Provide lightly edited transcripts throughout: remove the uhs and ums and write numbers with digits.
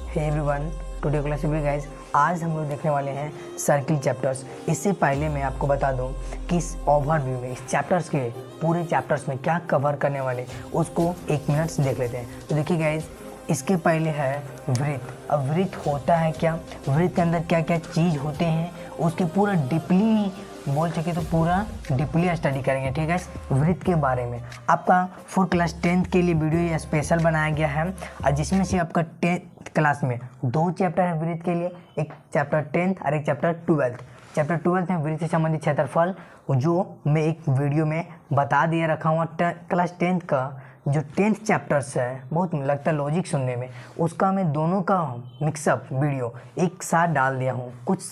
Hey everyone, today class में guys आज हम लोग देखने वाले हैं सर्किल चैप्टर्स। इससे पहले मैं आपको बता दूं कि इस ओवरव्यू में इस चैप्टर्स के पूरे चैप्टर्स में क्या कवर करने वाले उसको 1 मिनट से देख लेते हैं। तो देखिए गाइस, इसके पहले है वृत्त। अब वृत्त होता है क्या, वृत्त के अंदर क्या क्या चीज़ होते हैं उसके पूरा डीपली बोल सके तो पूरा डीपली स्टडी करेंगे। ठीक है, वृत्त के बारे में आपका फॉर क्लास 10th के लिए वीडियो ये स्पेशल बनाया गया है, और जिसमें से आपका 10th क्लास में 2 चैप्टर है वृत्त के लिए, एक चैप्टर 10th और एक चैप्टर 12th। चैप्टर 12th में वृत्त से संबंधित क्षेत्रफल जो मैं एक वीडियो में बता दिया रखा हूँ। क्लास 10th का जो 10th चैप्टर्स है, बहुत लगता है लॉजिक सुनने में, उसका मैं दोनों का मिक्सअप वीडियो एक साथ डाल दिया हूँ। कुछ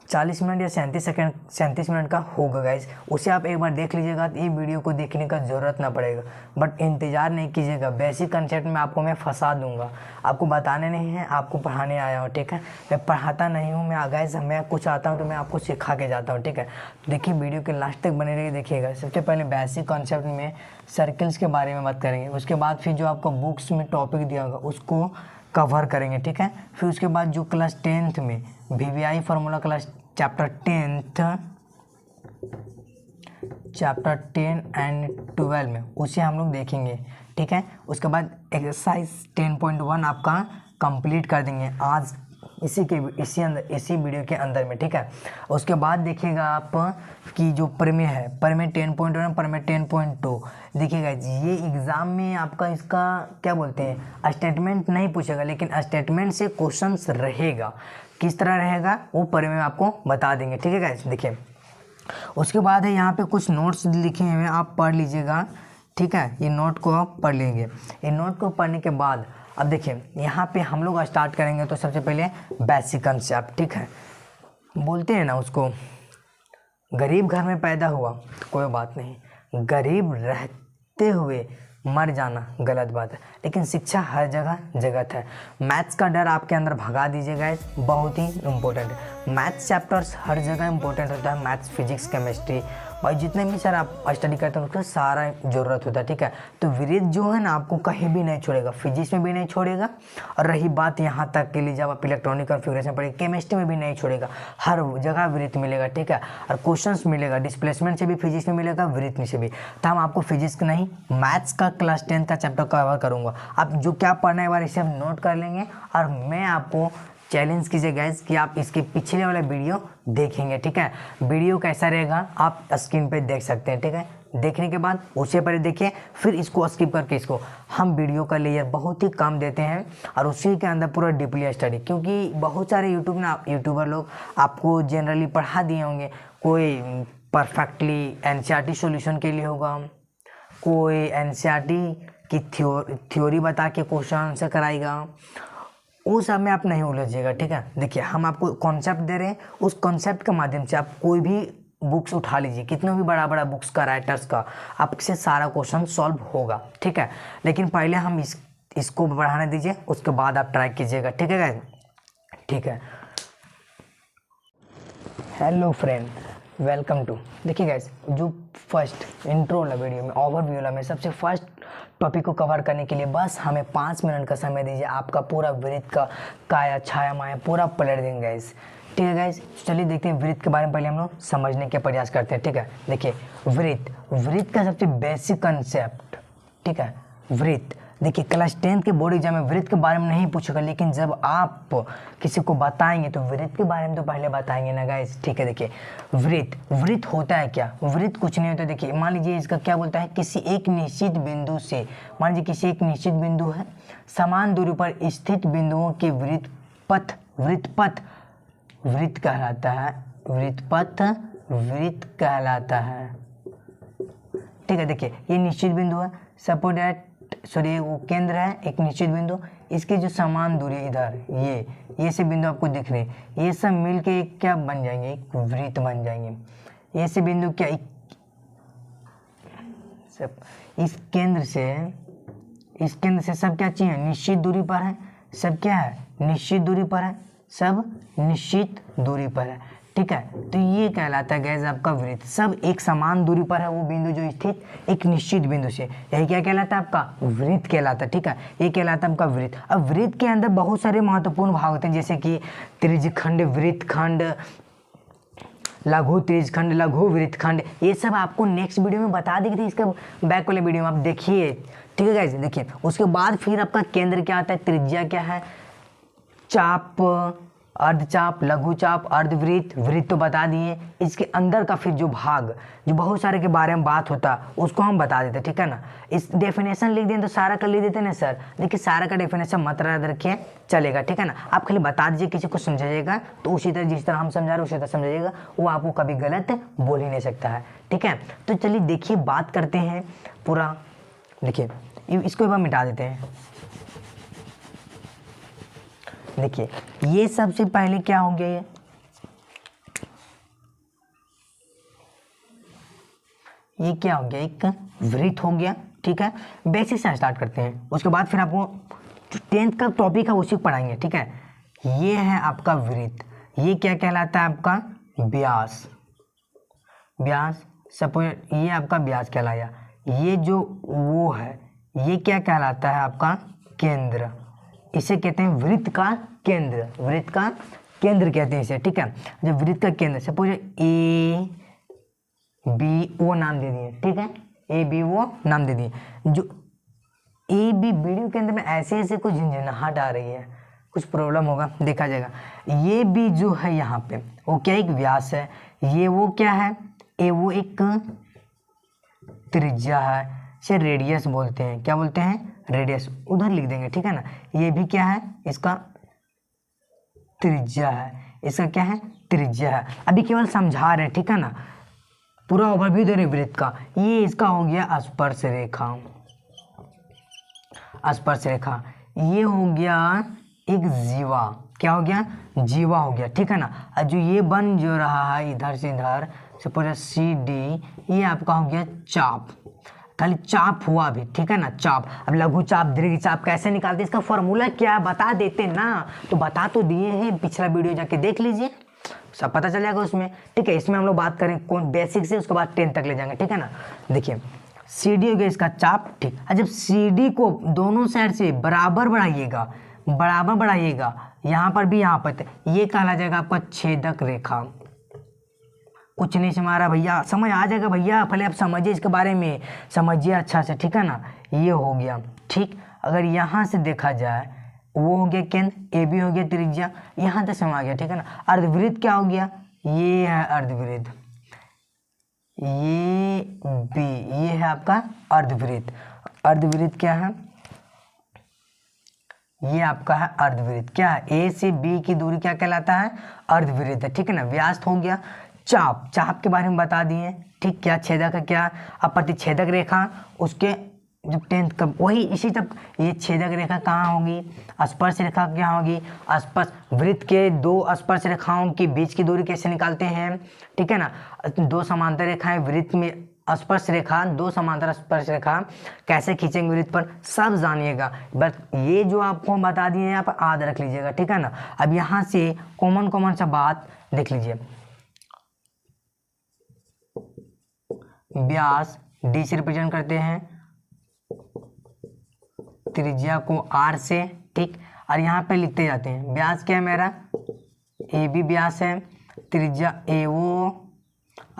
40 मिनट या 37 मिनट का होगा गाइज, उसे आप एक बार देख लीजिएगा। तो ये वीडियो को देखने का ज़रूरत ना पड़ेगा, बट इंतज़ार नहीं कीजिएगा। बेसिक कंसेप्ट में आपको मैं फंसा दूंगा, आपको बताने नहीं है, आपको पढ़ाने आया हूँ। ठीक है, मैं पढ़ाता नहीं हूँ, मैं गाइज मैं कुछ आता हूँ तो मैं आपको सिखा के जाता हूँ। ठीक है, देखिए वीडियो के लास्ट तक बने रहिए, देखिएगा। सबसे पहले बेसिक कॉन्सेप्ट में सर्कल्स के बारे में बात करेंगे, उसके बाद फिर जो आपको बुक्स में टॉपिक दिया होगा उसको कवर करेंगे। ठीक है, फिर उसके बाद जो क्लास 10th में VVI formula class chapter 10 and 12 में उसे हम लोग देखेंगे। ठीक है, उसके बाद एक्सरसाइज 10.1 आपका कंप्लीट कर देंगे आज इसी वीडियो के अंदर में। ठीक है, उसके बाद देखिएगा आप कि जो प्रमेय है, प्रमेय 10.1, प्रमेय 10.2 देखिएगा। ये एग्ज़ाम में आपका इसका क्या बोलते हैं, स्टेटमेंट नहीं पूछेगा, लेकिन स्टेटमेंट से क्वेश्चंस रहेगा। किस तरह रहेगा वो प्रमेय आपको बता देंगे। ठीक है गाइस, देखिए उसके बाद है यहाँ पे कुछ नोट्स लिखे हुए, आप पढ़ लीजिएगा। ठीक है, ये नोट को आप पढ़ लेंगे। ये नोट को पढ़ने के बाद अब देखिए यहाँ पे हम लोग स्टार्ट करेंगे। तो सबसे पहले बेसिक कंसेप्ट। ठीक है, बोलते हैं ना उसको, गरीब घर में पैदा हुआ तो कोई बात नहीं, गरीब रहते हुए मर जाना गलत बात है, लेकिन शिक्षा हर जगह जगत है। मैथ्स का डर आपके अंदर भगा दीजिएगा, बहुत ही इम्पोर्टेंट है। मैथ्स चैप्टर्स हर जगह इम्पोर्टेंट होता है, मैथ्स, फिजिक्स, केमिस्ट्री, भाई जितने भी सर आप स्टडी करते हैं उसका सारा ज़रूरत होता है। ठीक है, तो वृत्त जो है ना आपको कहीं भी नहीं छोड़ेगा, फिजिक्स में भी नहीं छोड़ेगा, और रही बात यहाँ तक के लिए जब आप इलेक्ट्रॉनिक कॉन्फ़िगरेशन पढ़ेंगे, केमिस्ट्री में भी नहीं छोड़ेगा, हर जगह वृत्त मिलेगा। ठीक है, और क्वेश्चंस मिलेगा, डिस्प्लेसमेंट से भी फिजिक्स में मिलेगा, वृत्त में से भी। तो हम आपको फिजिक्स नहीं, मैथ्स का क्लास 10 का चैप्टर कवर करूँगा। आप जो क्या पढ़ना है एक बार इसे हम नोट कर लेंगे, और मैं आपको चैलेंज कीजिए गाइस कि आप इसके पिछले वाला वीडियो देखेंगे। ठीक है, वीडियो कैसा रहेगा आप स्क्रीन पे देख सकते हैं। ठीक है, देखने के बाद उसे पहले देखिए, फिर इसको स्किप करके इसको हम वीडियो का लेयर बहुत ही कम देते हैं, और उसी के अंदर पूरा डीपली स्टडी, क्योंकि बहुत सारे यूट्यूबर लोग आपको जनरली पढ़ा दिए होंगे। कोई परफेक्टली NCERT सॉल्यूशन के लिए होगा, कोई NCERT की थ्योरी बता के क्वेश्चन आंसर कराएगा, उस सब में आप नहीं उलझिएगा। ठीक है, देखिए हम आपको कॉन्सेप्ट दे रहे हैं, उस कॉन्सेप्ट के माध्यम से आप कोई भी बुक्स उठा लीजिए, कितना भी बड़ा बड़ा बुक्स का, राइटर्स का, आपसे सारा क्वेश्चन सॉल्व होगा। ठीक है, लेकिन पहले हम इसको बढ़ाने दीजिए, उसके बाद आप ट्राई कीजिएगा। ठीक है गाइस, ठीक है। Hello friend, welcome to. देखिए गाइस, जो फर्स्ट इंट्रो वाला वीडियो में, ओवरव्यू वाला में सबसे फर्स्ट टॉपिक को कवर करने के लिए बस हमें 5 मिनट का समय दीजिए। आपका पूरा वृत्त का काया छाया माया पूरा पलट देंगे गाइस। ठीक है गाइस, चलिए देखते हैं वृत्त के बारे में, पहले हम लोग समझने के प्रयास करते हैं। ठीक है, देखिए वृत्त का सबसे बेसिक कंसेप्ट। ठीक है, वृत्त देखिए क्लास 10th के बोर्ड एग्जाम में वृत्त के बारे में नहीं पूछेगा, लेकिन जब आप किसी को बताएंगे तो वृत्त के बारे में तो पहले बताएंगे ना गाइस। ठीक है, देखिए वृत्त होता है क्या, वृत्त कुछ नहीं होता। देखिए मान लीजिए इसका क्या बोलता है, किसी एक निश्चित बिंदु से, मान लीजिए किसी एक निश्चित बिंदु है, समान दूरी पर स्थित बिंदुओं के वृत्त कहलाता है, वृत्त कहलाता है। ठीक है, देखिए ये निश्चित बिंदु है, सपोज दैट वो केंद्र है एक निश्चित बिंदु, इसकी जो समान दूरी इधर ये से बिंदु आपको दिख रहे हैं, ये सब मिलके एक क्या बन जाएंगे, एक वृत्त बन जाएंगे। ये से बिंदु क्या सब इस केंद्र से सब क्या चाहिए, निश्चित दूरी पर है, सब क्या है निश्चित दूरी पर है, सब निश्चित दूरी पर है। ठीक है। तो ये कहलाता है गैस आपका वृत्त। सब एक समान दूरी पर है वो बिंदु जो स्थित एक निश्चित बिंदु से, यही क्या कहलाता है आपका वृत्त कहलाता है, ठीक है। ये कहलाता है आपका वृत्त। अब वृत्त के अंदर बहुत सारे महत्वपूर्ण भाग होते हैं, जैसे कि त्रिज्यखंड, वृत्तखंड, लघु त्रिज्यखंड, लघु वृत्तखंड, ये सब आपको नेक्स्ट वीडियो में बता दी थी, इसका बैक वाले वीडियो में आप देखिए, ठीक है गाइस। देखिए उसके बाद फिर आपका केंद्र क्या आता है, त्रिज्या क्या है, चाप, अर्धचाप, लघु चाप, अर्धवृत्त, वृत्त तो बता दिए। इसके अंदर का फिर जो भाग जो बहुत सारे के बारे में बात होता उसको हम बता देते, ठीक है ना। इस डेफिनेशन लिख दें तो सारा का लिख देते ना सर, देखिए सारा का डेफिनेशन मत याद रखिए, चलेगा, ठीक है ना। आप खाली बता दीजिए, किसी को समझाइएगा तो उसी तरह जिस तरह हम समझा रहे उसी तरह समझाइएगा, वो आपको कभी गलत बोल ही नहीं सकता है, ठीक है। तो चलिए देखिए बात करते हैं पूरा, देखिए इसको एक बार मिटा देते हैं। देखिए ये सबसे पहले क्या हो गया, ये क्या हो गया, एक वृत्त हो गया, ठीक है। बेसिक से स्टार्ट करते हैं, उसके बाद फिर आपको 10th का टॉपिक है उसी को पढ़ाएंगे, ठीक है। ये है आपका वृत्त, ये क्या कहलाता है आपका व्यास, व्यास सपोज ये आपका व्यास कहलाया। ये जो वो है ये क्या कहलाता है आपका केंद्र, इसे कहते हैं वृत्त का केंद्र, वृत्त का केंद्र कहते हैं इसे, ठीक है। जब वृत्त का केंद्र सपोज ए बी ओ नाम दे दिए, ठीक है, ए बी ओ नाम दे दिए। जो ए बी वीडियो के अंदर में ऐसे ऐसे कुछ झंझनाहट आ रही है, कुछ प्रॉब्लम होगा, देखा जाएगा। ये बी जो है यहाँ पे वो क्या एक व्यास है, ये वो क्या है, ए वो एक त्रिज्या है, इसे रेडियस बोलते हैं, क्या बोलते हैं, रेडियस, उधर लिख देंगे, ठीक है ना। ये भी क्या है, इसका त्रिज्या है, इसका क्या है, त्रिज्या है। अभी केवल समझा रहे हैं, ठीक है ना, पूरा ओवरव्यू दे रहे वृत्त का। ये इसका हो गया स्पर्श रेखा, स्पर्श रेखा। ये हो गया एक जीवा, क्या हो गया, जीवा हो गया, ठीक है ना। और जो ये बन जो रहा है इधर से इधर सपोज सी डी, ये आपका हो गया चाप, खाली चाप हुआ भी, ठीक है ना, चाप। अब लघु चाप, दीर्घ चाप कैसे निकालते, इसका फॉर्मूला क्या बता देते ना, तो बता तो दिए हैं, पिछला वीडियो जाके देख लीजिए, सब पता चल जाएगा उसमें, ठीक है। इसमें हम लोग बात करें कौन बेसिक से, उसके बाद 10 तक ले जाएंगे, ठीक है ना। देखिए सी डी हो गया इसका चाप, ठीक है। जब सी डी को दोनों साइड से बराबर बढ़ाइएगा, बराबर बढ़ाइएगा, यहाँ पर भी यहाँ पर, ये कहला जाएगा आपका छेदक रेखा। कुछ नहीं समझ रहा भैया, समझ आ जाएगा भैया, पहले आप समझिए इसके बारे में, समझिए अच्छा से, ठीक है ना। ये हो गया, ठीक। अगर यहाँ से देखा जाए वो हो गया केंद्र, ए बी हो गया त्रिज्या, यहाँ तक समझ आ गया, ठीक है ना। अर्धवृत्त क्या हो गया, ये है अर्धवृत्त, ये बी, ये है आपका अर्धवृत्त। अर्धवृत्त क्या है, ये आपका है अर्धवृत्त, क्या है, ए से बी की दूरी क्या कहलाता है, अर्धवृत्त है, ठीक है ना। व्यास हो गया, चाप, चाप के बारे में बता दिए, ठीक, क्या छेदक है, क्या अब प्रतिच्छेदक रेखा, उसके जो 10th का वही इसी तक, ये छेदक रेखा कहाँ होगी, स्पर्श रेखा क्या होगी, स्पर्श, वृत्त के दो स्पर्श रेखाओं के बीच की दूरी कैसे निकालते हैं, ठीक है ना। दो समांतर रेखाएं वृत्त में, स्पर्श रेखा, दो समांतर स्पर्श रेखा कैसे खींचेंगे वृत्त पर, सब जानिएगा। बस ये जो आपको बता दिए यहाँ पर याद रख लीजिएगा, ठीक है ना। अब यहाँ से कॉमन कॉमन सा बात देख लीजिए, व्यास डी से रिप्रेजेंट करते हैं, त्रिज्या को आर से, ठीक, और यहाँ पे लिखते जाते हैं। व्यास क्या है मेरा, ए बी व्यास है, त्रिज्या ए ओ,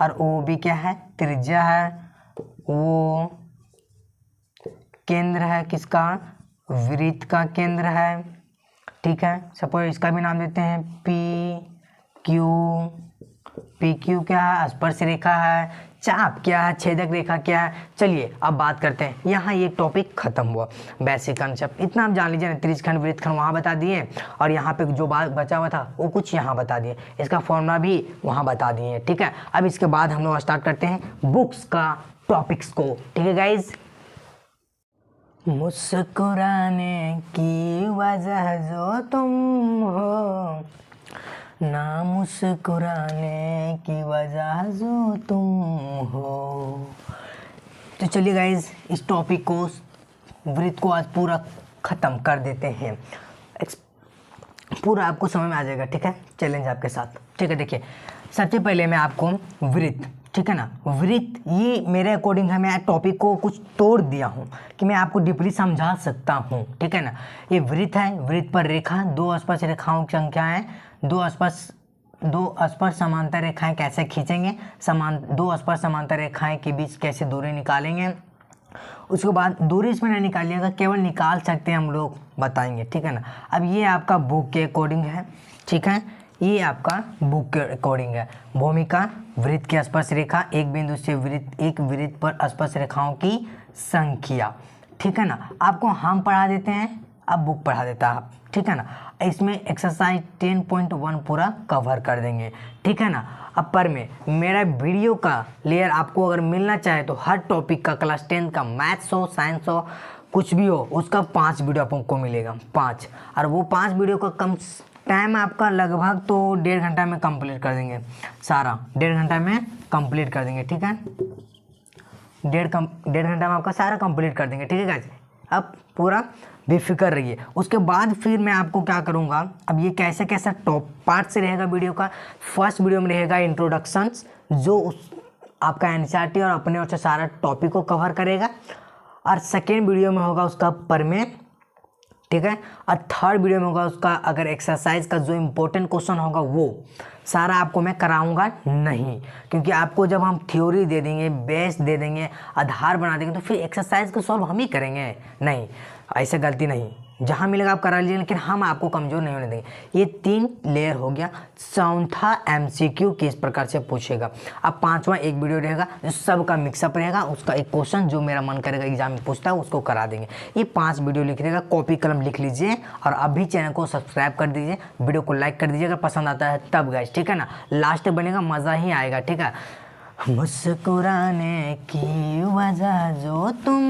और ओ बी क्या है, त्रिज्या है, वो केंद्र है किसका, वृत्त का केंद्र है, ठीक है। सपोज इसका भी नाम देते हैं पी क्यू, पी क्यू क्या है, स्पर्श रेखा है, चाप क्या है, छेदक रेखा क्या है। चलिए अब बात करते हैं, यहाँ ये टॉपिक खत्म हुआ, बेसिक कंसेप्ट इतना आप जान लीजिए ना। त्रिज्यखंड वृत्तखंड वहाँ बता दिए, और यहाँ पे जो बात बचा हुआ था वो कुछ यहाँ बता दिए, इसका फॉर्मूला भी वहाँ बता दिए, ठीक है। अब इसके बाद हम लोग स्टार्ट करते हैं बुक्स का टॉपिक्स को, ठीक है गाइज। मुस्कुराने की वजह जो तुम हो, ना मुस्कुराने की वजह जो तुम हो। तो चलिए गाइज इस टॉपिक को, वृत्त को आज पूरा ख़त्म कर देते हैं, पूरा आपको समझ में आ जाएगा, ठीक है। चैलेंज आपके साथ, ठीक है। देखिए सबसे पहले मैं आपको वृत्त, ठीक है ना, वृत्त ये मेरे अकॉर्डिंग है, मैं टॉपिक को कुछ तोड़ दिया हूँ कि मैं आपको डीपली समझा सकता हूँ, ठीक है ना। ये वृत्त है, वृत्त पर रेखा, दो स्पर्श रेखाओं की संख्या है, दो स्पर्श समांतर रेखाएं कैसे खींचेंगे, दो स्पर्श समांतर रेखाएं के बीच कैसे दूरी निकालेंगे, उसके बाद दूरी इसमें नहीं निकालिएगा, केवल निकाल सकते हैं हम लोग बताएंगे, ठीक है ना। अब ये आपका बुक के अकॉर्डिंग है, ठीक है, ये आपका बुक के अकॉर्डिंग है। भूमिका, वृत्त की स्पर्श रेखा, एक बिंदु से एक वृत्त पर स्पर्श रेखाओं की संख्या, ठीक है ना। आपको हम पढ़ा देते हैं, अब बुक पढ़ा देता है, ठीक है ना। इसमें एक्सरसाइज 10.1 पूरा कवर कर देंगे, ठीक है ना। अब पर में मेरा वीडियो का लेयर आपको अगर मिलना चाहे तो हर टॉपिक का, क्लास 10 का, मैथ्स हो, साइंस हो, कुछ भी हो, उसका 5 वीडियो आपको मिलेगा, 5। और वो 5 वीडियो का कम टाइम आपका लगभग तो 1.5 घंटा में कंप्लीट कर देंगे, सारा 1.5 घंटा में कंप्लीट कर देंगे, ठीक है। 1.5 घंटा में आपका सारा कंप्लीट कर देंगे, ठीक है गाइस। अब पूरा बेफिक्र रहिए। उसके बाद फिर मैं आपको क्या करूँगा, अब ये कैसे कैसा टॉप पार्ट से रहेगा वीडियो का। फर्स्ट वीडियो में रहेगा इंट्रोडक्शंस, जो उस आपका एनसीईआरटी और अपने ओर से सारा टॉपिक को कवर करेगा, और सेकेंड वीडियो में होगा उसका परमेय, ठीक है, और थर्ड वीडियो में होगा उसका अगर एक्सरसाइज का जो इम्पोर्टेंट क्वेश्चन होगा वो सारा आपको मैं कराऊंगा नहीं, क्योंकि आपको जब हम थ्योरी दे देंगे, बेस दे देंगे, आधार बना देंगे, तो फिर एक्सरसाइज को सॉल्व हम ही करेंगे, नहीं, ऐसे गलती नहीं। जहाँ मिलेगा आप करा लीजिए, लेकिन हम आपको कमज़ोर नहीं होने देंगे। ये 3 लेयर हो गया। चौथा MCQ किस प्रकार से पूछेगा। अब 5वां एक वीडियो रहेगा जो सबका मिक्सअप रहेगा, उसका एक क्वेश्चन जो मेरा मन करेगा एग्जाम में पूछता है उसको करा देंगे। ये 5 वीडियो लिख देगा, कॉपी कलम लिख लीजिए, और अभी चैनल को सब्सक्राइब कर दीजिए, वीडियो को लाइक कर दीजिए अगर पसंद आता है तब गाइस, ठीक है ना। लास्ट बनेगा, मज़ा ही आएगा, ठीक है। मुस्कुराने की वजह जो तुम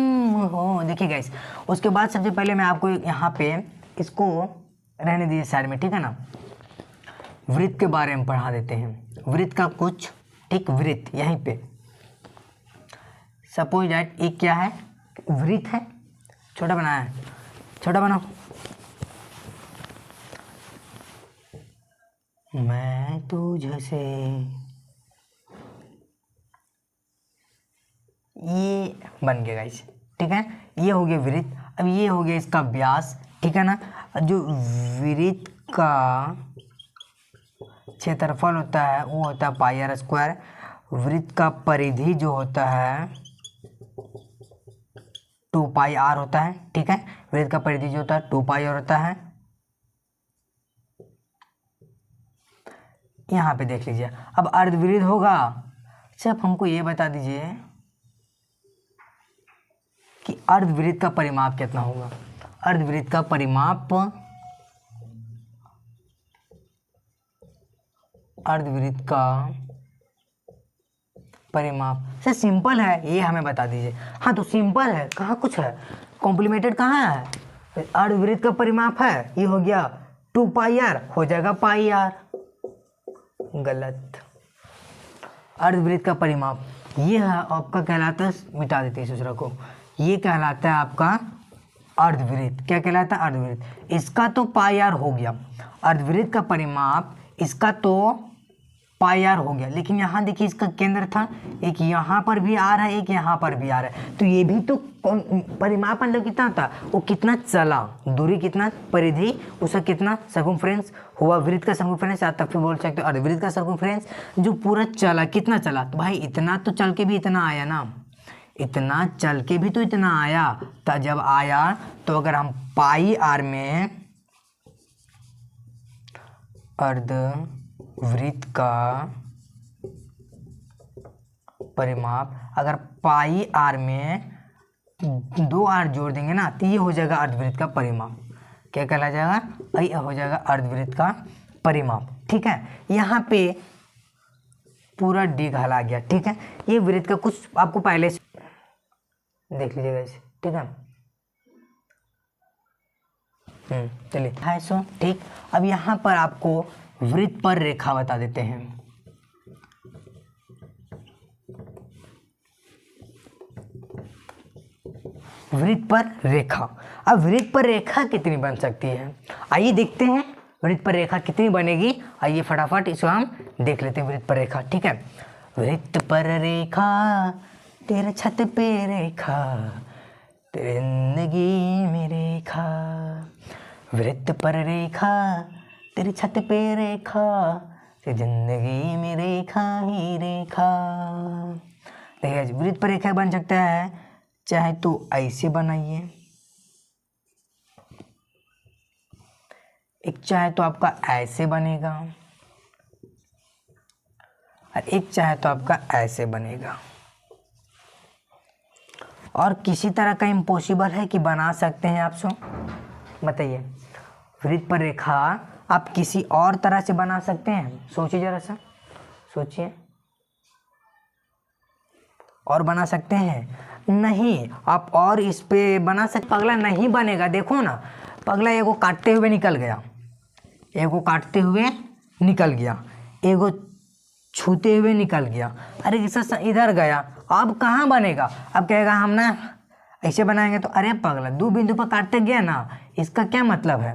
हो, देखिए गाइस। उसके बाद सबसे पहले मैं आपको यहाँ पे इसको रहने दीजिए साइड में, ठीक है ना। वृत्त के बारे में पढ़ा देते हैं, वृत्त का कुछ, ठीक, वृत्त यहीं पे सपोज दैट एक क्या है, वृत्त है, छोटा बनाया है, छोटा बनाओ। मैं तुझसे, ये बन गया गाइस, ठीक है। ये हो गया वृत्त। अब ये हो गया इसका व्यास, ठीक है ना। जो वृत्त का क्षेत्रफल होता है वो होता है πr²। वृत्त का परिधि जो होता है 2πr होता है, ठीक है। वृत्त का परिधि जो होता है 2πr होता है। यहाँ पे देख लीजिए। अब अर्धवृत्त होगा, सिर्फ हमको ये बता दीजिए कि अर्धवृत्त का परिमाप कितना होगा। अर्धवृत्त का परिमाप, अर्धवृत्त का परिमाप से सिंपल है, ये हमें बता दीजिए। हाँ तो सिंपल है, कहाँ कुछ है, कॉम्प्लीमेंटेड कहाँ है। अर्धवृत्त का परिमाप है, ये हो गया 2πr, हो जाएगा πr, गलत। अर्धवृत्त का परिमाप ये है आपका, कहलाता है, मिटा देते हैं दूसरा को, ये कहलाता है आपका अर्धवृत्त। क्या कहलाता है, अर्धवृत्त। इसका तो πr हो गया, अर्धवृत्त का परिमाप इसका तो πr हो गया, लेकिन यहाँ देखिए इसका केंद्र था, एक यहाँ पर भी आ रहा है, एक यहाँ पर भी आ रहा है, तो ये भी तो परिमाप मतलब कितना था, वो कितना चला, दूरी कितना, परिधि, उसका कितना सर्कमफ्रेंस हुआ, वृत्त का सर्कमफ्रेंस, या तब फिर बोल सकते हो अर्धवृत्त का सर्कमफ्रेंस जो पूरा चला, कितना चला, तो भाई इतना तो चल के भी इतना आया ना, इतना चल के भी तो इतना आया, तो जब आया तो अगर हम πr में अर्धवृत्त का परिमाप, अगर πr में 2r जोड़ देंगे ना, तो ये हो जाएगा अर्धवृत्त का परिमाप। क्या कहला जाएगा, ये हो जाएगा अर्धवृत्त का परिमाप, ठीक है। यहाँ पे पूरा डी घला गया, ठीक है। ये वृत्त का कुछ आपको पहले से देख लीजिएगा इसे, ठीक है। चलिए 250, ठीक। अब यहाँ पर आपको वृत्त पर रेखा बता देते हैं। वृत्त पर रेखा, अब वृत्त पर रेखा कितनी बन सकती है, आइए देखते हैं। वृत्त पर रेखा कितनी बनेगी, आइए फटाफट इसको हम देख लेते हैं। वृत्त पर रेखा, ठीक है, वृत्त पर रेखा तेरे छत पे रेखा, तेरे जिंदगी में रेखा, वृत्त पर रेखा तेरी छत पे रेखा, तेरी जिंदगी में रेखा ही रेखा। देखिए वृत्त पर रेखा बन सकता है, चाहे तो ऐसे बनाइए, एक चाहे तो आपका ऐसे बनेगा, और एक चाहे तो आपका ऐसे बनेगा। और किसी तरह का इम्पॉसिबल है कि बना सकते हैं आप सब बताइए। वृत्त पर रेखा आप किसी और तरह से बना सकते हैं, सोचिए जरा सा, सोचिए। और बना सकते हैं नहीं, आप और इस पे बना सकते। पगला नहीं बनेगा, देखो ना, पगला एगो काटते हुए निकल गया, एगो काटते हुए निकल गया, एगो छूते हुए निकल गया, अरे इधर गया, अब कहाँ बनेगा। अब कहेगा हम ना ऐसे बनाएंगे, तो अरे पगला 2 बिंदु पर काटते गया ना, इसका क्या मतलब है।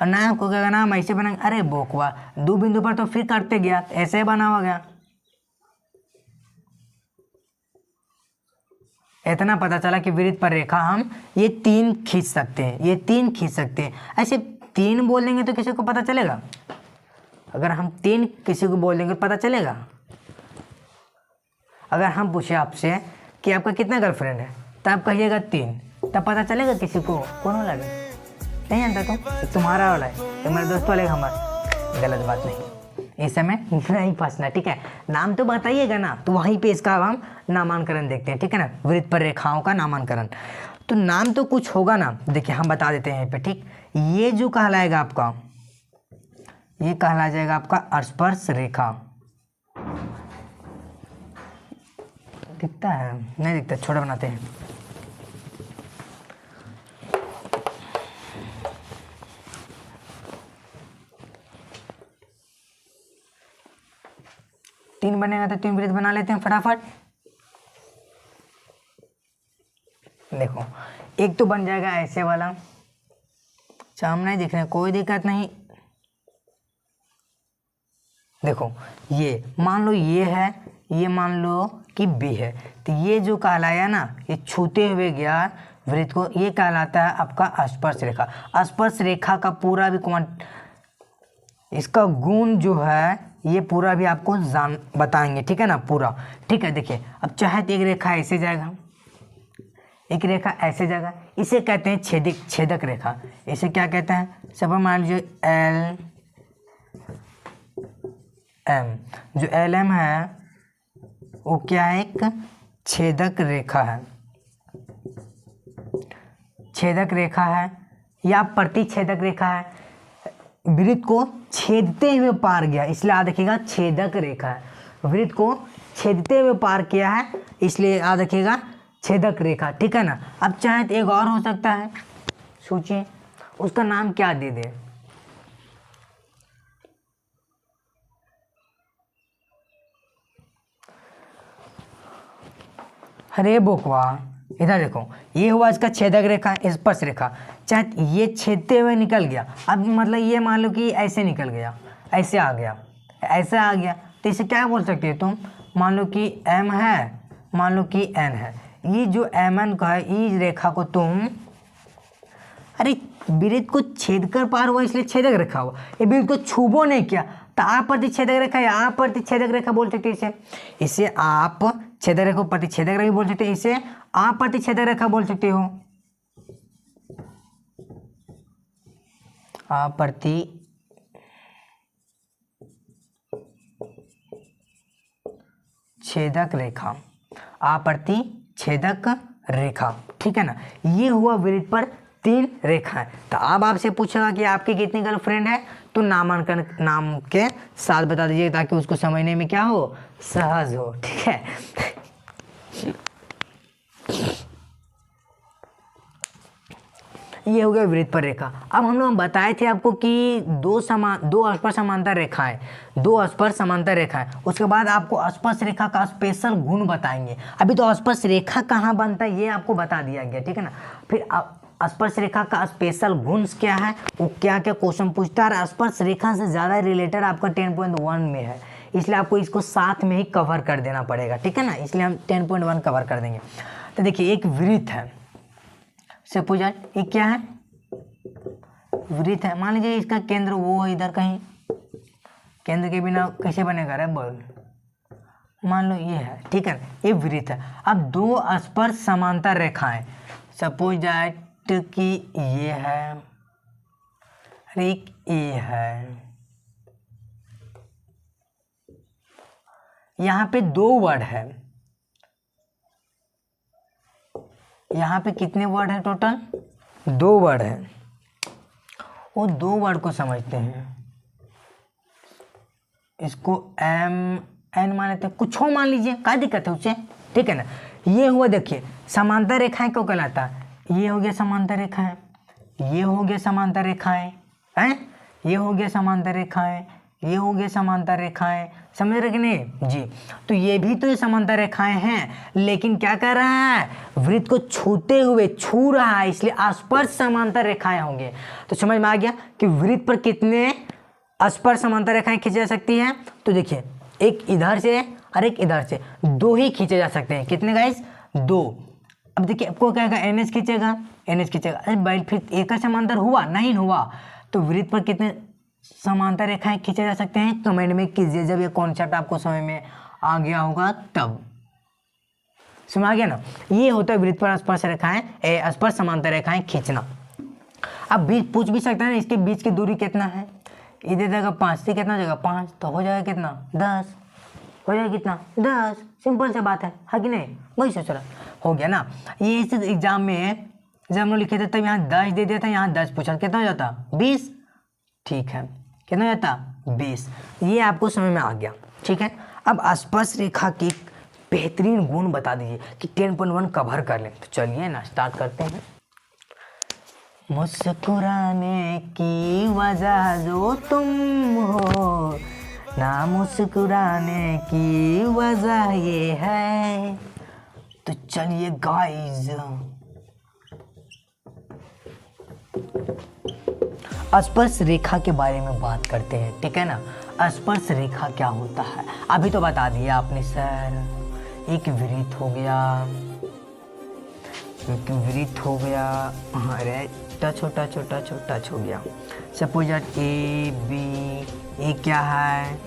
और ना आपको कहेगा ना हम ऐसे बनाएंगे, अरे बोकवा 2 बिंदु पर तो फिर काटते गया, ऐसे ही बना हुआ गया। इतना पता चला कि वृत्त पर रेखा हम ये 3 खींच सकते हैं, ये 3 खींच सकते हैं। ऐसे 3 बोल देंगे तो किसी को पता चलेगा, अगर हम 3 किसी को बोल देंगे तो पता चलेगा। अगर हम पूछे आपसे कि आपका कितना गर्लफ्रेंड है, तो आप कहिएगा 3, तब पता चलेगा किसी को कौन वाला है, नहीं जानता तो तुम्हारा वाला है, तो मेरे दोस्त वाले हमारा। गलत बात नहीं, इस समय नहीं फंसना, ठीक है। नाम तो बताइएगा ना, तो वहीं पे इसका हम नामांकन देखते हैं, ठीक है ना, वृत्त पर रेखाओं का नामांकन। तो नाम तो कुछ होगा ना, देखिए हम बता देते हैं यहाँ पे, ठीक। ये जो कहलाएगा आपका, ये कहला जाएगा आपका स्पर्श रेखा। दिखता है नहीं दिखता, छोटा बनाते हैं। तीन बनेगा तो 3 वृत्त बना लेते हैं फटाफट। देखो एक तो बन जाएगा ऐसे वाला, सामने दिख रहे, कोई दिक्कत नहीं। देखो ये मान लो ये है, ये मान लो कि बी है, तो ये जो कहलाया ना, ये छूते हुए गया वृत्त को, ये कहलाता है आपका स्पर्श रेखा। स्पर्श रेखा का पूरा भी इसका गुण जो है ये पूरा भी आपको बताएंगे, ठीक है ना, पूरा, ठीक है। देखिए अब चाहे तो एक रेखा ऐसे जाएगा, एक रेखा ऐसे जाएगा, इसे कहते हैं छेदक रेखा। इसे क्या कहते हैं, सब मान लीजिए एल एम, जो एल एम है वो क्या है, एक छेदक रेखा है, छेदक रेखा है या प्रतिच्छेदक रेखा है। वृत्त को छेदते हुए पार गया, इसलिए याद रखिएगा छेदक रेखा है। वृत्त को छेदते हुए पार किया है, इसलिए याद रखिएगा छेदक रेखा, ठीक है ना। अब चाहे तो एक और हो सकता है, सोचिए उसका नाम क्या दे दे। अरे बोकवा, इधर देखो, ये हुआ इसका छेदक रेखा, स्पर्श रेखा। चाहे ये छेदते हुए निकल गया, अब मतलब ये मान लो कि ऐसे निकल गया, ऐसे आ गया, ऐसे आ गया, तो इसे क्या बोल सकते हो तुम, मान लो कि एम है, मान लो कि एन है, ये जो एम एन का है, इस रेखा को तुम, अरे वृत्त को छेद कर पार हुआ इसलिए छेदक रेखा हुआ, ये वृत्त को छूबो नहीं किया, तो आप प्रतिच्छेदक रेखा या आप प्रतिच्छेदक रेखा बोल सकते हैं। इसे आप छेदक रेखा प्रतिच्छेदक रेखा भी बोल सकते हैं, इसे आप प्रतिच्छेदक रेखा बोल सकते हो। आप प्रतिच्छेदक रेखा, आप प्रतिच्छेदक रेखा, ठीक है ना। ये हुआ वृत्त पर 3 रेखाएं। तो अब आपसे पूछेगा कि आपकी कितनी गर्लफ्रेंड है, तो नामांकन नाम के साथ बता दीजिए, ताकि उसको समझने में क्या हो, सहज हो, ठीक है। ये हो गया वृत्त पर रेखा। अब हम लोग बताए थे आपको कि दो स्पर्श समांतर रेखाएं, 2 स्पर्श समांतर रेखाएं, उसके बाद आपको स्पर्श रेखा का स्पेशल गुण बताएंगे। अभी तो स्पर्श रेखा कहाँ बनता है ये आपको बता दिया गया, ठीक है ना। फिर स्पर्श रेखा का स्पेशल गुण क्या है, वो क्या क्या क्वेश्चन पूछता है। स्पर्श रेखा से ज़्यादा रिलेटेड आपका 10.1 में है, इसलिए आपको इसको साथ में ही कवर कर देना पड़ेगा, ठीक है ना, इसलिए हम 10.1 कवर कर देंगे। तो देखिए एक वृत्त है, सपोज ये क्या है, वृत्त है। मान लीजिए इसका केंद्र वो है इधर कहीं, केंद्र के बिना कैसे बनेगा रे बॉल, मान लो ये है, ठीक है, ये वृत्त है। अब दो स्पर्श समांतर रेखाएं, सपोज दैट कि ये है और एक ये है, यहाँ पे दो वर्ड है, यहाँ पे कितने वर्ड है टोटल, 2 वर्ड है। वो 2 वर्ड को समझते हैं, इसको एन मान लेते हैं, कुछ हो मान लीजिए, क्या दिक्कत है उससे, ठीक है ना। ये हुआ देखिए समांतर रेखाएं क्यों कहलाता है, ये हो गया समांतर रेखाएं, ये हो गया समांतर रेखाएं हैं, ये हो गया समांतर रेखाएं, ये हो गया समांतर रेखाएं, समझ रहे कि नहीं जी। तो ये भी तो ये समांतर रेखाएं हैं, लेकिन क्या कर रहा है, वृत्त को छूते हुए छू रहा है, इसलिए स्पर्श समांतर रेखाएं होंगे। तो समझ में आ गया कि वृत्त पर कितने स्पर्श समांतर रेखाएं खींची जा सकती हैं। तो देखिए एक इधर से और एक इधर से, 2 ही खींचे जा सकते हैं, कितने गाइस, 2। अब देखिए आपको क्या कहेगा, NH खींचेगा, NH खींचेगा, अरे भाई फिर एक का समांतर हुआ नहीं हुआ। तो वृत्त पर कितने समांतर रेखाएं खींचे जा सकते हैं, कमेंट में कीजिए जब ये कॉन्सेप्ट आपको समझ में आ गया होगा तब। समझ आ गया ना, ये होता है वृत्त पर स्पर्श रेखाएं, स्पर्श समांतर रेखाएं खींचना। अब बीच पूछ भी सकते हैं इसके बीच की दूरी कितना है, ये दे देगा 5 से कितना हो जाएगा 5, तो हो जाएगा कितना 10, हो जाएगा कितना 10, सिंपल सा बात है कि नहीं, वही सोच रहा हो गया ना। ये इस एग्जाम में जब हम लोग लिखे थे तब यहाँ 10 दे दिया था, यहाँ 10 पूछा, कितना हो जाता 20, ठीक है, कितना हो जाता 20। ये आपको समझ में आ गया, ठीक है। अब स्पर्श रेखा की बेहतरीन गुण बता दीजिए कि 10.1 कवर कर लें। तो चलिए ना स्टार्ट करते हैं। मुस्कुराने की वजह जो तुम हो, ना मुस्कुराने की वजह ये है। तो चलिए गाइस स्पर्श रेखा के बारे में बात करते हैं, ठीक है ना। स्पर्श रेखा क्या होता है, अभी तो बता दिया आपने सर। एक वृत्त हो गया, एक वृत्त हो गया, अरे टच हो गया। सपोज दैट ए बी, ये क्या है,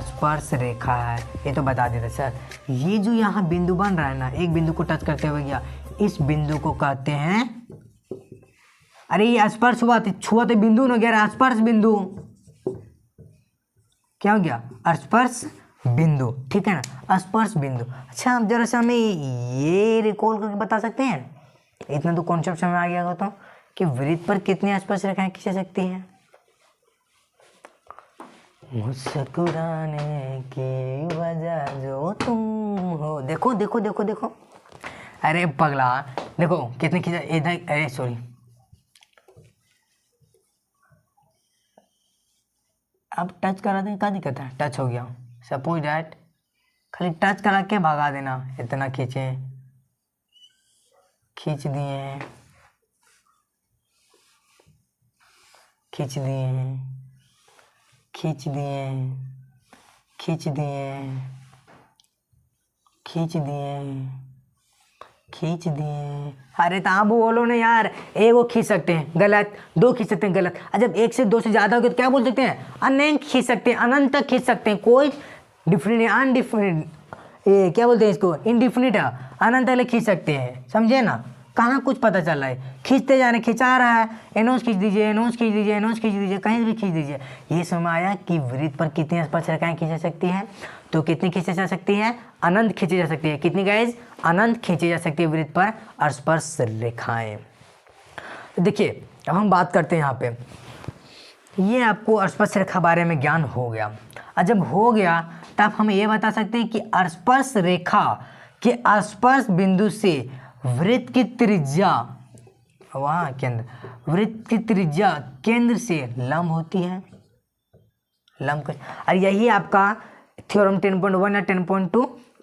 स्पर्श रेखा है, ये तो बता देते सर। ये जो यहाँ बिंदु बन रहा है ना, एक बिंदु को टच करते हुए गया, इस बिंदु को कहते हैं, अरे ये स्पर्श हुआ था, छुआ तो बिंदु न गया, स्पर्श बिंदु क्या हो गया, स्पर्श बिंदु, ठीक है ना, स्पर्श बिंदु। अच्छा अब जरा सा हमें ये रिकॉल करके बता सकते हैं, इतना तो कॉन्सेप्ट समझ आ गया होगा तो, कि वृत्त पर कितनी स्पर्श रेखाएं खींच सकती हैं। मुस्कुराने की वजह जो तुम हो, देखो देखो देखो देखो, अरे पगला देखो कितने खींचा इधर, अरे सॉरी, अब टच करा दें, क्या दिक्कत है, टच हो गया। सपोज डैट खाली टच करा के भगा देना, इतना खींचे, खींच दिए, खींच दिए, खींच दिए, खींच दिए, खींच दिए, खींच दिए। अरे तो आप बोलो ना यार, एक वो खींच सकते हैं गलत, 2 खींच सकते हैं गलत, और जब 1 से 2 से ज़्यादा हो गया तो क्या बोल सकते हैं, अनंत खींच सकते हैं, अनंत तक खींच सकते हैं, कोई डिफरेंट अनडिफरेंट, ये क्या बोलते हैं इसको, इनडिफिनिट, अनंत तक खींच सकते हैं, समझे ना। कहाँ कुछ पता चल रहा है, खींचते जा रहे, खिंचा रहा है, एनोस खींच दीजिए, एनोस खींच दीजिए, एनोस खींच दीजिए, कहीं भी खींच दीजिए। ये समझ आया कि वृत्त पर कितनी स्पर्श रेखाएं खींची जा सकती हैं, तो कितनी खींची जा सकती है, अनंत खींची जा सकती है, कितनी गाइज, अनंत खींची जा सकती है वृत्त पर स्पर्श रेखाएं। तो देखिए अब हम बात करते हैं यहाँ पे, ये आपको स्पर्श रेखा बारे में ज्ञान हो गया, और जब हो गया तब हम ये बता सकते हैं कि स्पर्श रेखा के स्पर्श बिंदु से वृत्त की त्रिज्या, वहाँ केंद्र, वृत्त की त्रिज्या केंद्र से लंब होती है, लंब कर, और यही आपका थ्योरम 10.1 या 10.2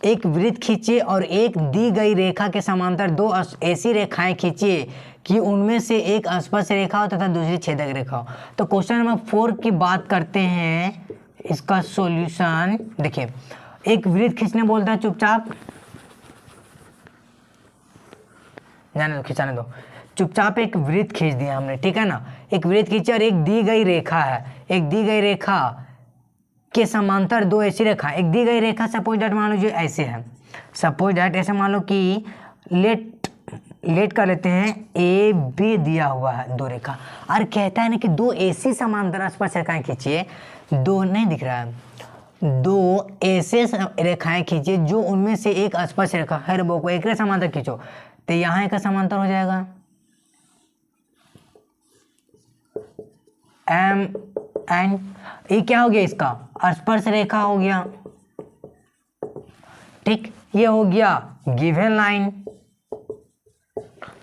एक वृत्त खींचिए और एक दी गई रेखा के समांतर दो ऐसी रेखाएं खींचिए कि उनमें से एक स्पर्श रेखा हो तथा दूसरी छेदक रेखा हो। तो क्वेश्चन नंबर 4 की बात करते हैं, इसका सॉल्यूशन देखिए। एक वृत्त खींचने बोलता है, चुपचाप जाने दो, खिंचाने दो, चुपचाप एक वृत्त खींच दिया हमने, ठीक है ना। एक वृत्त खींचे और एक दी गई रेखा है, एक दी गई रेखा के समांतर दो ऐसी रेखा, एक दी गई रेखा सपोज दैट मान लो जो ऐसे है, सपोज दैट ऐसे मान लो कि लेट कर लेते हैं, ए बी दिया हुआ है दो रेखा, और कहता है ना कि दो ऐसी समांतर स्पर्श रेखाएं खींचिए, दो नहीं दिख रहा है, दो ऐसे रेखाएं खींचिए जो उनमें से एक स्पर्श रेखा हर बो को एक समांतर खींचो, तो यहाँ एक समांतर हो जाएगा एम एन, ये क्या हो गया, इसका स्पर्श रेखा हो गया, ठीक, ये हो गया गिवन लाइन,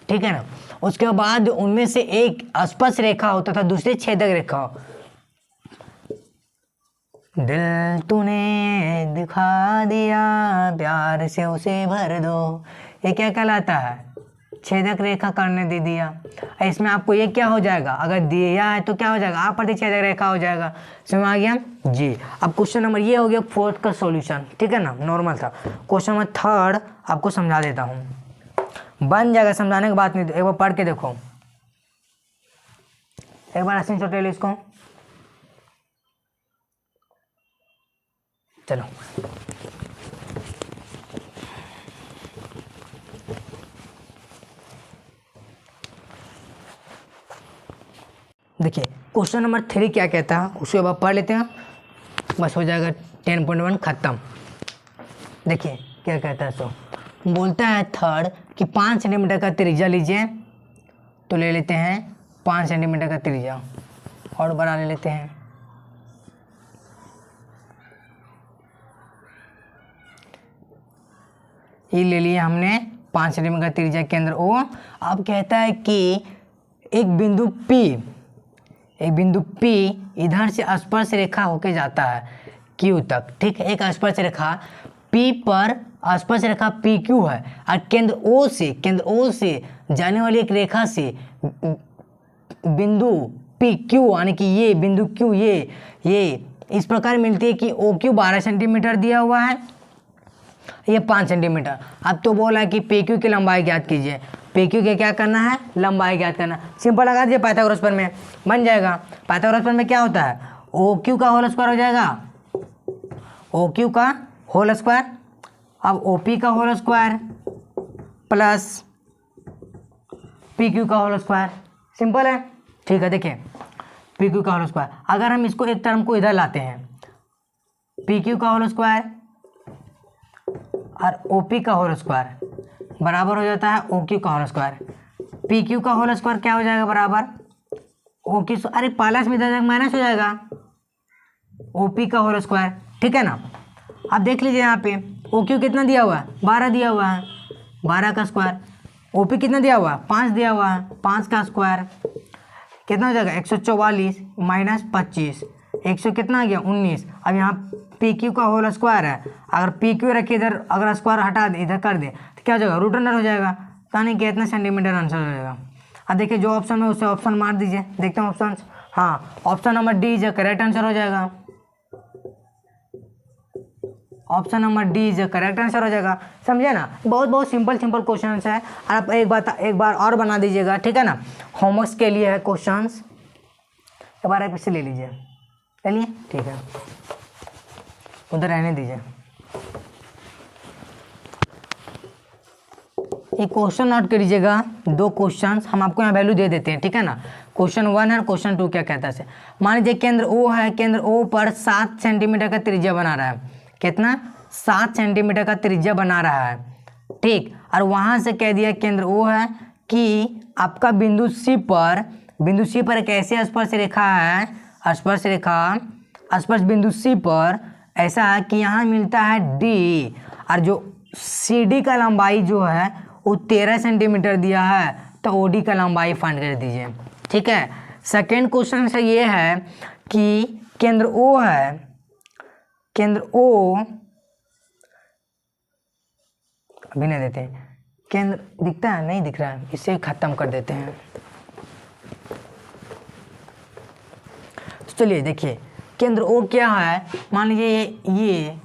ठीक है ना। उसके बाद उनमें से एक स्पर्श रेखा हो तथा दूसरी छेदक रेखा हो। दिल तूने दिखा दिया प्यार से उसे भर दो, ये क्या कहलाता है, छेदक रेखा करने दे दिया। इसमें आपको ये क्या हो जाएगा, अगर दिया है तो क्या हो जाएगा, आप प्रति छेदक रेखा हो जाएगा। समझ आ गया जी। अब क्वेश्चन नंबर ये हो गया 4th का सॉल्यूशन, ठीक है ना, नॉर्मल था। क्वेश्चन नंबर 3rd आपको समझा देता हूँ, बन जाएगा, समझाने की बात नहीं, एक बार पढ़ के देखो, एक बार स्क्रीनशॉट ले लो इसको, चलो। देखिए क्वेश्चन नंबर 3 क्या कहता है, उसके बाद पढ़ लेते हैं, बस हो जाएगा 10.1 खत्म। देखिए क्या कहता है, सो बोलता है 3rd कि 5 सेंटीमीटर का त्रिज्या लीजिए, तो ले लेते हैं 5 सेंटीमीटर का त्रिज्या और बड़ा ले लेते हैं, ये ले लिया हमने 5 सेंटीमीटर का त्रिज्या केंद्र ओ। अब कहता है कि एक बिंदु P इधर से स्पर्श रेखा होके जाता है Q तक, ठीक है, एक स्पर्श रेखा P पर स्पर्श रेखा PQ है, और केंद्र O से जाने वाली एक रेखा से बिंदु PQ यानी कि ये बिंदु Q ये इस प्रकार मिलती है कि OQ 12 सेंटीमीटर दिया हुआ है, ये 5 सेंटीमीटर। अब तो बोला है कि PQ की लंबाई ज्ञात कीजिए, PQ के क्या करना है, लंबाई ज्ञात करना। सिंपल लगा दीजिए, पाइथागोरस पर में बन जाएगा। पाइथागोरस पर में क्या होता है, OQ का होल स्क्वायर हो जाएगा, OQ का होल स्क्वायर, अब OP का होल स्क्वायर प्लस PQ का होल स्क्वायर, सिंपल है, ठीक है। देखिए PQ का होल स्क्वायर, अगर हम इसको एक टर्म को इधर लाते हैं, PQ का होल स्क्वायर और OP का होल स्क्वायर बराबर हो जाता है OQ का होल स्क्वायर। PQ का होल स्क्वायर क्या हो जाएगा, बराबर OQ, अरे प्लस में इधर माइनस हो जाएगा, OP का होल स्क्वायर, ठीक है ना। अब देख लीजिए यहाँ पे OQ कितना दिया हुआ है, 12 दिया हुआ है, 12 का स्क्वायर। OP कितना दिया हुआ है, 5 दिया हुआ है, 5 का स्क्वायर कितना हो जाएगा, 144 माइनस 25, 100 कितना आ गया, 19। अब यहाँ PQ का होल स्क्वायर है, अगर PQ रखिए इधर, अगर स्क्वायर हटा दे इधर कर दे तो क्या हो जाएगा, रूट अंडर हो जाएगा, यानी कि इतना सेंटीमीटर आंसर हो जाएगा। अब देखिए जो ऑप्शन में उसे ऑप्शन मार दीजिए, देखते हैं ऑप्शन, हाँ option number D is correct answer हो जाएगा, option number D is correct answer हो जाएगा। समझे ना, बहुत सिंपल क्वेश्चन है। आप एक बार और बना दीजिएगा, ठीक है ना, होमवर्क के लिए है क्वेश्चन, एक बार आप इसे ले लीजिए, चलिए ठीक है, उधर रहने दीजिए। एक क्वेश्चन नोट कर लीजिएगा, 2 क्वेश्चन हम आपको यहाँ वैल्यू दे देते हैं, ठीक है ना। क्वेश्चन 1 है, क्वेश्चन 2 क्या कहता है, मान लीजिए केंद्र O है, केंद्र O पर 7 सेंटीमीटर का त्रिज्या बना रहा है, कितना, 7 सेंटीमीटर का त्रिज्या बना रहा है, ठीक। और वहाँ से कह दिया केंद्र O है कि आपका बिंदु C पर एक ऐसी स्पर्श रेखा है, स्पर्श बिंदु C पर ऐसा है कि यहाँ मिलता है D, और जो CD का लंबाई जो है वो 13 सेंटीमीटर दिया है, तो OD का लंबाई फाइंड कर दीजिए, ठीक है। सेकेंड क्वेश्चन से ये है कि केंद्र O है, केंद्र O अभी नहीं देते हैं। केंद्र दिखता है, नहीं दिख रहा है, इसे ख़त्म कर देते हैं। तो चलिए देखिए केंद्र ओ क्या है, मान लीजिए ये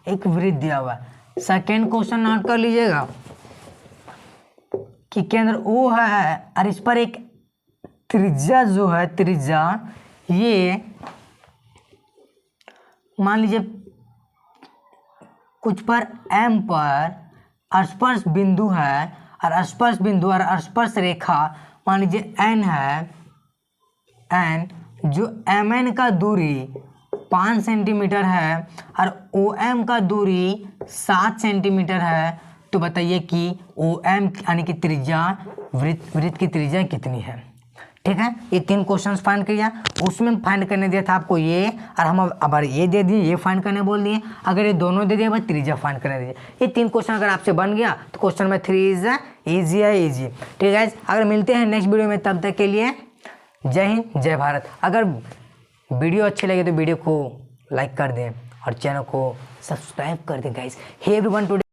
एक वृत्त दिया हुआ है। सेकेंड क्वेश्चन नोट कर लीजिएगा कि केंद्र ओ है और इस पर एक त्रिज्या जो है, त्रिज्या ये मान लीजिए कुछ पर m पर स्पर्श बिंदु है और स्पर्श बिंदु और स्पर्श रेखा मान लीजिए n है, n जो mn का दूरी 5 सेंटीमीटर है और OM का दूरी 7 सेंटीमीटर है। तो बताइए कि OM यानी कि त्रिज्या, वृत्त की त्रिज्या कितनी है। ठीक है, ये 3 क्वेश्चंस फाइंड किया। उसमें फाइंड करने दिया था आपको ये, और हम अब ये दे दिए, ये फाइंड करने बोल दिए। अगर ये दोनों दे दिए बस त्रिज्या फाइंड करने दीजिए। ये 3 क्वेश्चन अगर आपसे बन गया तो क्वेश्चन में 3 इज ईजी है, ईजी। ठीक है, अगर मिलते हैं नेक्स्ट वीडियो में, तब तक के लिए जय हिंद, जय भारत। अगर वीडियो अच्छी लगे तो वीडियो को लाइक कर दें और चैनल को सब्सक्राइब कर दें गाइस। Hey everyone, today